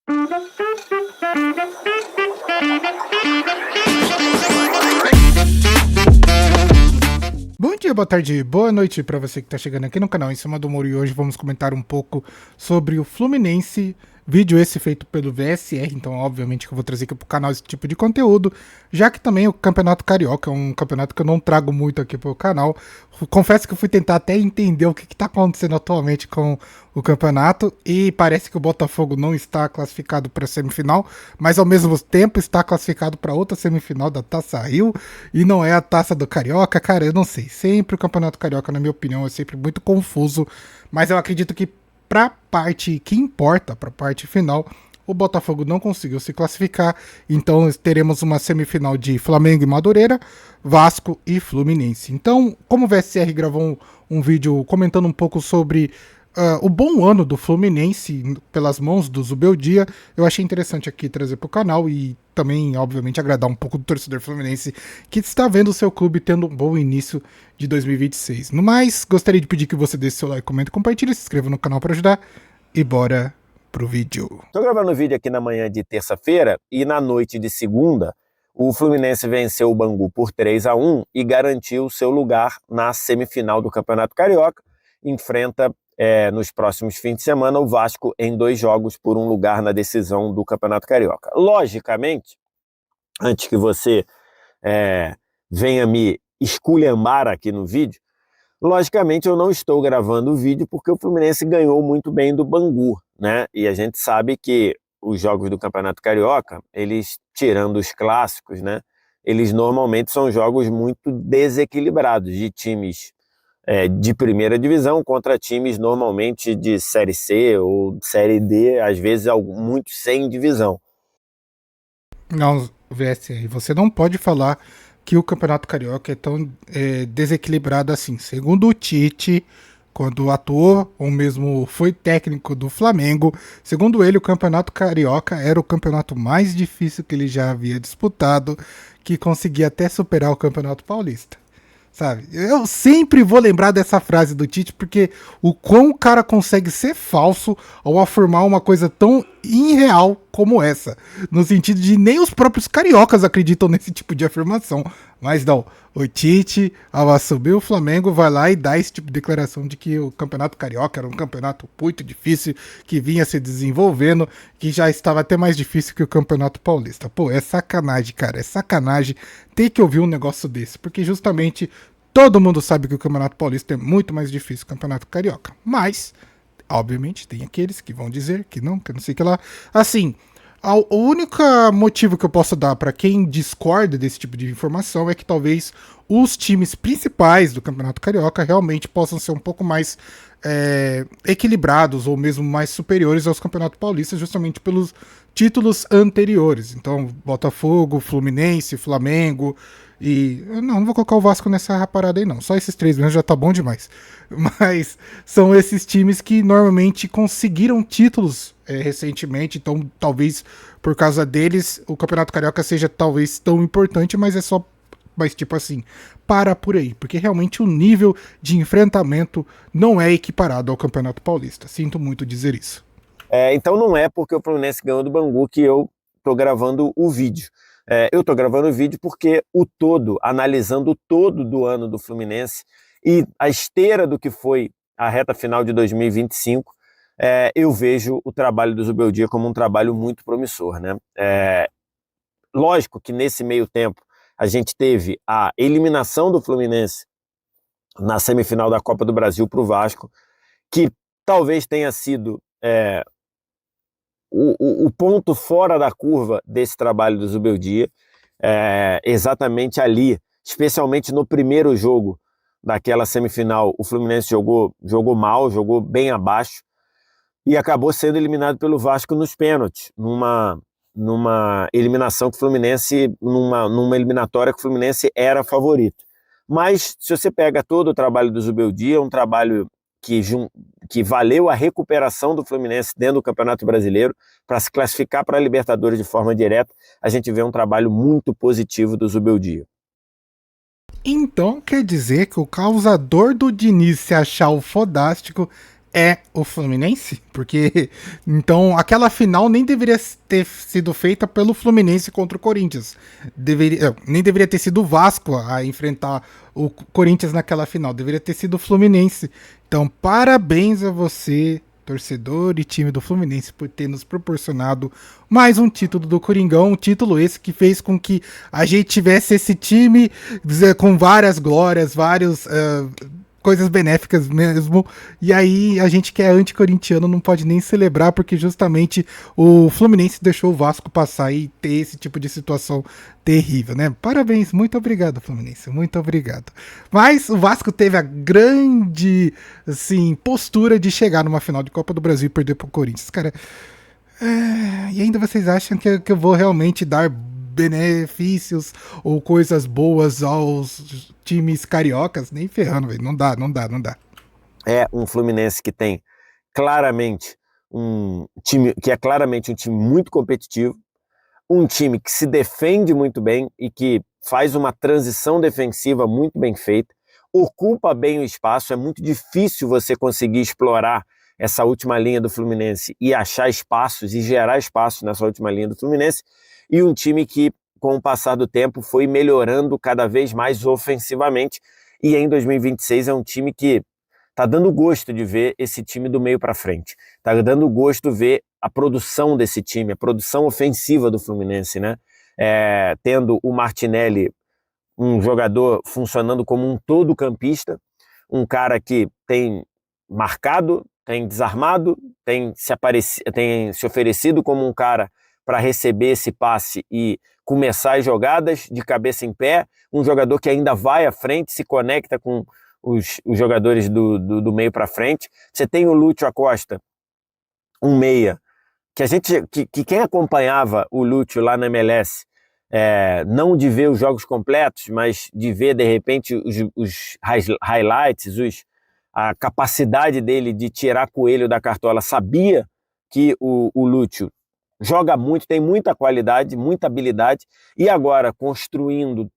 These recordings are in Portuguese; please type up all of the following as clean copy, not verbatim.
Bom dia, boa tarde, boa noite para você que está chegando aqui no canal Em Cima do Muro, e hoje vamos comentar um pouco sobre o Fluminense, vídeo esse feito pelo VSR, então obviamente que eu vou trazer aqui pro canal esse tipo de conteúdo, já que também o Campeonato Carioca é um campeonato que eu não trago muito aqui pro canal. Confesso que eu fui tentar até entender o que está acontecendo atualmente com o campeonato, e parece que o Botafogo não está classificado para a semifinal, mas ao mesmo tempo está classificado para outra semifinal da Taça Rio, e não é a Taça do Carioca. Cara, eu não sei, sempre o Campeonato Carioca, na minha opinião, é sempre muito confuso, mas eu acredito que para a parte que importa, para a parte final, o Botafogo não conseguiu se classificar, então teremos uma semifinal de Flamengo e Madureira, Vasco e Fluminense. Então, como o VSR gravou um vídeo comentando um pouco sobre o bom ano do Fluminense pelas mãos do Zubeldia, eu achei interessante aqui trazer para o canal e também, obviamente, agradar um pouco do torcedor fluminense que está vendo o seu clube tendo um bom início de 2026. No mais, gostaria de pedir que você deixe seu like, comente, compartilhe, se inscreva no canal para ajudar e bora pro vídeo. Estou gravando o vídeo aqui na manhã de terça-feira e na noite de segunda o Fluminense venceu o Bangu por 3-1 e garantiu seu lugar na semifinal do Campeonato Carioca. Enfrenta nos próximos fins de semana o Vasco em 2 jogos por um lugar na decisão do Campeonato Carioca. Logicamente, antes que você venha me esculhambar aqui no vídeo, logicamente eu não estou gravando o vídeo porque o Fluminense ganhou muito bem do Bangu, né? E a gente sabe que os jogos do Campeonato Carioca, eles, tirando os clássicos, né? Eles normalmente são jogos muito desequilibrados, de times de primeira divisão contra times normalmente de Série C ou Série D, às vezes muitos sem divisão. Não, VSR, você não pode falar que o Campeonato Carioca é tão desequilibrado assim. Segundo o Tite, quando atuou ou mesmo foi técnico do Flamengo, segundo ele, o Campeonato Carioca era o campeonato mais difícil que ele já havia disputado, que conseguia até superar o Campeonato Paulista. Sabe? Eu sempre vou lembrar dessa frase do Tite, porque o quão o cara consegue ser falso ao afirmar uma coisa tão irreal como essa. No sentido de nem os próprios cariocas acreditam nesse tipo de afirmação. Mas não, o Tite, ao assumir o Flamengo, vai lá e dá esse tipo de declaração de que o Campeonato Carioca era um campeonato muito difícil, que vinha se desenvolvendo, que já estava até mais difícil que o Campeonato Paulista. Pô, é sacanagem, cara, é sacanagem ter que ouvir um negócio desse, porque justamente todo mundo sabe que o Campeonato Paulista é muito mais difícil que o Campeonato Carioca. Mas, obviamente, tem aqueles que vão dizer que não sei o que lá. Assim, o único motivo que eu posso dar para quem discorda desse tipo de informação é que talvez os times principais do Campeonato Carioca realmente possam ser um pouco mais equilibrados ou mesmo mais superiores aos Campeonatos Paulistas, justamente pelos títulos anteriores. Então, Botafogo, Fluminense, Flamengo e... Não vou colocar o Vasco nessa parada aí não, só esses 3 mesmo já tá bom demais. Mas são esses times que normalmente conseguiram títulos recentemente, então talvez por causa deles o Campeonato Carioca seja talvez tão importante, mas é só... Mas tipo assim, para por aí, porque realmente o nível de enfrentamento não é equiparado ao Campeonato Paulista. Sinto muito dizer isso. Então não é porque o Fluminense ganhou do Bangu que eu estou gravando o vídeo. Eu estou gravando o vídeo porque o todo, analisando o todo do ano do Fluminense e a esteira do que foi a reta final de 2025, eu vejo o trabalho do Zubeldia como um trabalho muito promissor, né? Lógico que nesse meio tempo a gente teve a eliminação do Fluminense na semifinal da Copa do Brasil para o Vasco, que talvez tenha sido o ponto fora da curva desse trabalho do Zubeldia, exatamente ali, especialmente no primeiro jogo daquela semifinal, o Fluminense jogou mal, jogou bem abaixo e acabou sendo eliminado pelo Vasco nos pênaltis, numa eliminação que o Fluminense, numa eliminatória que o Fluminense era favorito. Mas se você pega todo o trabalho do Zubeldia, um trabalho que valeu a recuperação do Fluminense dentro do Campeonato Brasileiro para se classificar para a Libertadores de forma direta, a gente vê um trabalho muito positivo do Zubeldia. Então quer dizer que o causador do Diniz se achar o fodástico é o Fluminense? Porque então aquela final nem deveria ter sido feita pelo Fluminense contra o Corinthians. Nem deveria ter sido o Vasco a enfrentar o Corinthians naquela final. Deveria ter sido o Fluminense. Então, parabéns a você, torcedor e time do Fluminense, por ter nos proporcionado mais um título do Coringão. Um título esse que fez com que a gente tivesse esse time com várias glórias, vários coisas benéficas mesmo. E aí a gente que é anti-corintiano não pode nem celebrar, porque justamente o Fluminense deixou o Vasco passar e ter esse tipo de situação terrível, né? Parabéns, muito obrigado, Fluminense, muito obrigado. Mas o Vasco teve a grande, assim, postura de chegar numa final de Copa do Brasil e perder pro Corinthians. Cara, e ainda vocês acham que eu vou realmente dar benefícios ou coisas boas aos times cariocas? Nem ferrando, velho. Não dá, não dá, não dá. É um Fluminense que tem claramente um time que é claramente um time muito competitivo, um time que se defende muito bem e que faz uma transição defensiva muito bem feita, ocupa bem o espaço. É muito difícil você conseguir explorar essa última linha do Fluminense e achar espaços e gerar espaços nessa última linha do Fluminense, e um time que, com o passar do tempo, foi melhorando cada vez mais ofensivamente, e em 2026 é um time que tá dando gosto de ver esse time do meio para frente. Tá dando gosto ver a produção desse time, a produção ofensiva do Fluminense, né? Tendo o Martinelli, um jogador funcionando como um todo-campista, um cara que tem marcado, tem desarmado, tem se oferecido como um cara para receber esse passe e começar as jogadas de cabeça em pé, um jogador que ainda vai à frente, se conecta com os jogadores do meio para frente. Você tem o Lúcio Acosta, um meia, que quem acompanhava o Lúcio lá na MLS, não de ver os jogos completos, mas de ver, de repente, os highlights, a capacidade dele de tirar coelho da cartola, sabia que o Lúcio joga muito, tem muita qualidade, muita habilidade, e agora construindo,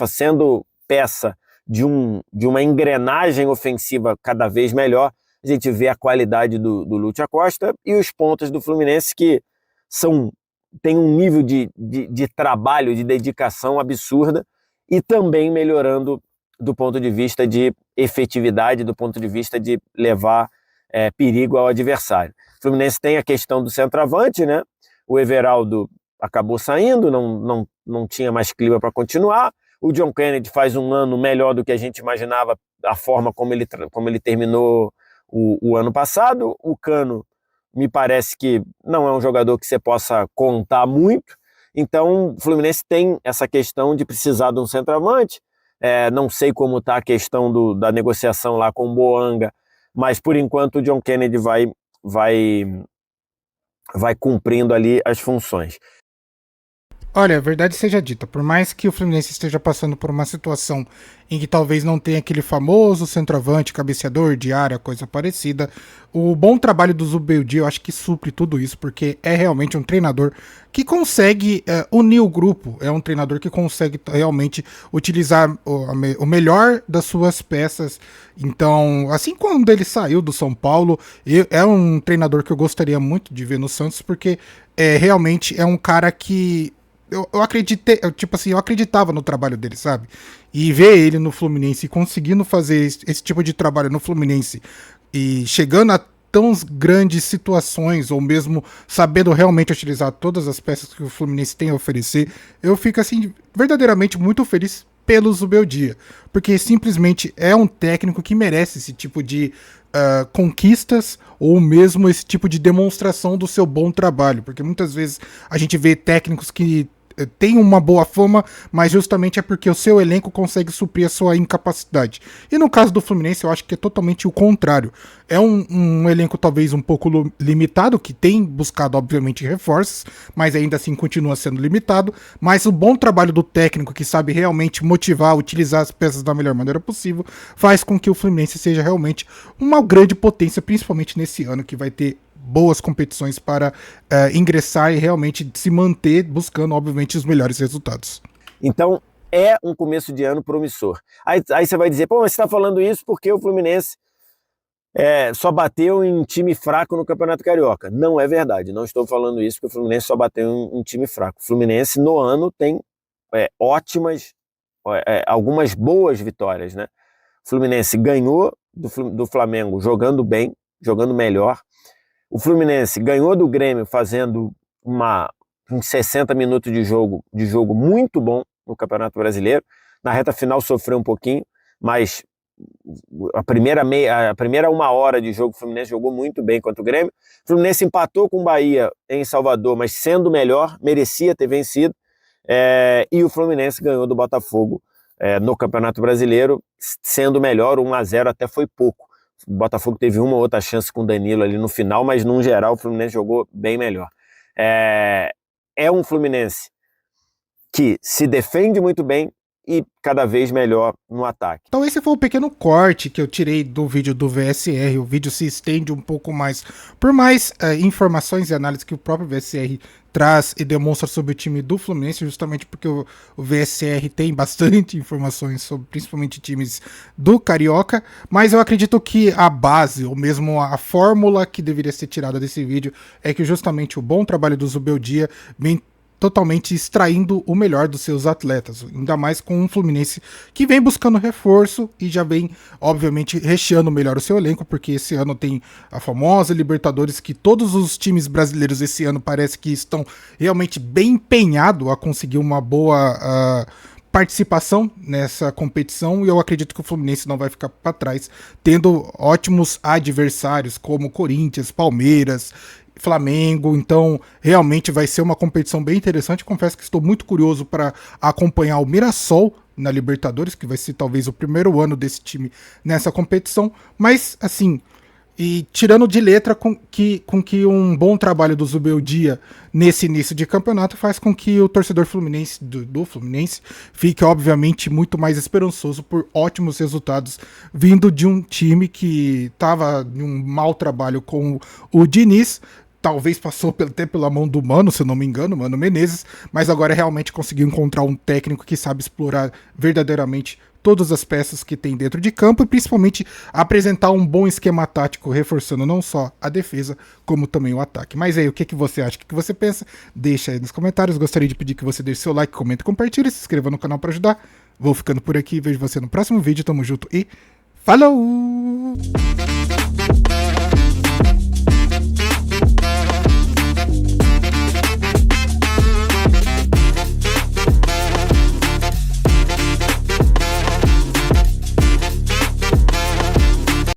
sendo peça de uma engrenagem ofensiva cada vez melhor, a gente vê a qualidade do Lúcio Acosta e os pontos do Fluminense que tem um nível de trabalho, de dedicação absurda, e também melhorando do ponto de vista de efetividade, do ponto de vista de levar perigo ao adversário. O Fluminense tem a questão do centroavante, né? O Everaldo acabou saindo, não tinha mais clima para continuar. O John Kennedy faz um ano melhor do que a gente imaginava, a forma como ele terminou o ano passado. O Cano me parece que não é um jogador que você possa contar muito. Então, o Fluminense tem essa questão de precisar de um centroavante. Não sei como está a questão da negociação lá com o Boanga, mas por enquanto o John Kennedy vai cumprindo ali as funções. Olha, a verdade seja dita, por mais que o Fluminense esteja passando por uma situação em que talvez não tenha aquele famoso centroavante, cabeceador de área, coisa parecida, o bom trabalho do Zubeldia eu acho que supre tudo isso, porque é realmente um treinador que consegue unir o grupo, é um treinador que consegue realmente utilizar o melhor das suas peças. Então, assim, quando ele saiu do São Paulo, é um treinador que eu gostaria muito de ver no Santos, porque realmente é um cara que eu acreditei, eu acreditava no trabalho dele, sabe? E ver ele no Fluminense conseguindo fazer esse tipo de trabalho no Fluminense e chegando a tão grandes situações, ou mesmo sabendo realmente utilizar todas as peças que o Fluminense tem a oferecer, eu fico, assim, verdadeiramente muito feliz pelo Zubeldia, porque simplesmente é um técnico que merece esse tipo de conquistas, ou mesmo esse tipo de demonstração do seu bom trabalho, porque muitas vezes a gente vê técnicos que tem uma boa fama, mas justamente é porque o seu elenco consegue suprir a sua incapacidade. E no caso do Fluminense, eu acho que é totalmente o contrário. É um elenco talvez um pouco limitado, que tem buscado, obviamente, reforços, mas ainda assim continua sendo limitado. Mas o bom trabalho do técnico, que sabe realmente motivar, utilizar as peças da melhor maneira possível, faz com que o Fluminense seja realmente uma grande potência, principalmente nesse ano, que vai ter boas competições para ingressar e realmente se manter buscando, obviamente, os melhores resultados. Então, é um começo de ano promissor. Aí você vai dizer, pô, mas você está falando isso porque o Fluminense só bateu em time fraco no Campeonato Carioca. Não é verdade, não estou falando isso porque o Fluminense só bateu em time fraco. O Fluminense no ano tem algumas boas vitórias, né? O Fluminense ganhou do Flamengo jogando bem, jogando melhor. O Fluminense ganhou do Grêmio fazendo uns 60 minutos de jogo muito bom no Campeonato Brasileiro. Na reta final sofreu um pouquinho, mas a primeira uma hora de jogo o Fluminense jogou muito bem contra o Grêmio. O Fluminense empatou com o Bahia em Salvador, mas sendo melhor, merecia ter vencido. E o Fluminense ganhou do Botafogo no Campeonato Brasileiro, sendo melhor. 1-0 até foi pouco. O Botafogo teve uma ou outra chance com o Danilo ali no final, mas no geral o Fluminense jogou bem melhor. É um Fluminense que se defende muito bem e cada vez melhor no ataque. Então esse foi o pequeno corte que eu tirei do vídeo do VSR. O vídeo se estende um pouco mais, por mais informações e análises que o próprio VSR traz e demonstra sobre o time do Fluminense, justamente porque o VSR tem bastante informações sobre principalmente times do Carioca, mas eu acredito que a base, ou mesmo a fórmula que deveria ser tirada desse vídeo é que justamente o bom trabalho do Zubeldia vem totalmente extraindo o melhor dos seus atletas, ainda mais com um Fluminense que vem buscando reforço e já vem, obviamente, recheando melhor o seu elenco, porque esse ano tem a famosa Libertadores, que todos os times brasileiros esse ano parece que estão realmente bem empenhados a conseguir uma boa participação nessa competição, e eu acredito que o Fluminense não vai ficar para trás, tendo ótimos adversários como Corinthians, Palmeiras, Flamengo. Então realmente vai ser uma competição bem interessante. Confesso que estou muito curioso para acompanhar o Mirassol na Libertadores, que vai ser talvez o primeiro ano desse time nessa competição, mas assim, e tirando de letra com que um bom trabalho do Zubeldia nesse início de campeonato faz com que o torcedor fluminense do Fluminense fique, obviamente, muito mais esperançoso por ótimos resultados vindo de um time que estava em um mau trabalho com o Diniz. Talvez passou até pela mão do Mano, se eu não me engano, Mano Menezes, mas agora realmente conseguiu encontrar um técnico que sabe explorar verdadeiramente todas as peças que tem dentro de campo e principalmente apresentar um bom esquema tático, reforçando não só a defesa, como também o ataque. Mas aí, o que você acha? O que você pensa? Deixa aí nos comentários. Gostaria de pedir que você deixe seu like, comente, compartilhe, se inscreva no canal para ajudar. Vou ficando por aqui, vejo você no próximo vídeo. Tamo junto e falou!